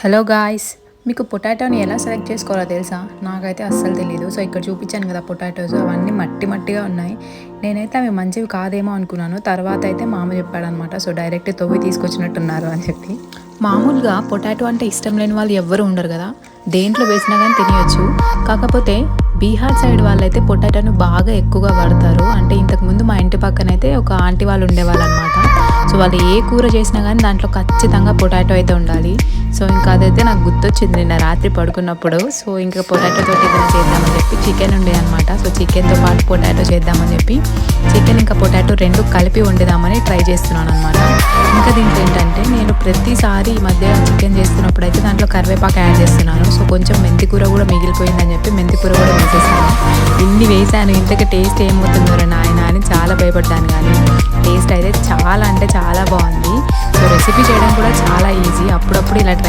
Hello guys, మీకు పొటాటోని ఎలా select చేసుకోవాలో తెలుసా? నాకైతే అస్సలు తెలియదు. సో ఇక్కడ చూపించాను కదా పొటాటోస్, అవన్నీ మట్టి మట్టిగా ఉన్నాయి. నేనైతే అవి మంచివి కాదేమో అనుకున్నాను. తర్వాత అయితే మా అమ్మ చెప్పాడనమాట. సో డైరెక్ట్ తవ్వి తీసుకొచ్చినట్టున్నారు అని చెప్పి. మామూలుగా పొటాటో అంటే ఇష్టం లేని వాళ్ళు ఎవ్వరు ఉండరు కదా, దేంట్లో వేసినా కానీ తినేయచ్చు. కాకపోతే బీహార్ సైడ్ వాళ్ళైతే పొటాటోను బాగా ఎక్కువగా వాడతారు. అంటే ఇంతకుముందు మా ఇంటి పక్కనైతే ఒక ఆంటీ వాళ్ళు ఉండేవాళ్ళు అనమాట. సో వాళ్ళు ఏ కూర చేసినా కానీ దాంట్లో ఖచ్చితంగా పొటాటో అయితే ఉండాలి. సో ఇంకా అదైతే నాకు గుర్తొచ్చింది నిన్న రాత్రి పడుకున్నప్పుడు. సో ఇంకా పొటాటో తోటి ఏదైనా చేద్దామని చెప్పి చికెన్ ఉండే అనమాట. సో చికెన్తో పాటు పొటాటో చేద్దామని చెప్పి చికెన్ ఇంకా పొటాటో రెండు కలిపి వండుదామని ట్రై చేస్తున్నాను అనమాట. ఇంకా దీంట్లో ఏంటంటే నేను ప్రతిసారి ఈ మధ్య చికెన్ చేస్తున్నప్పుడు అయితే దాంట్లో కరివేపాకు యాడ్ చేస్తున్నాను. సో కొంచెం మెంతి కూర కూడా మిగిలిపోయిందని చెప్పి మెంతి కూర కూడా వేసేసాను. ఇన్ని వేసాను, ఇంతకు టేస్ట్ ఏమవుతుందో నాయన అని చాలా భయపడ్డాను. కానీ టేస్ట్ అయితే చాలా అంటే చాలా బాగుంది. సో రెసిపీ చేయడం కూడా చాలా ఈజీ. అప్పుడప్పుడు ఇలా ట్రై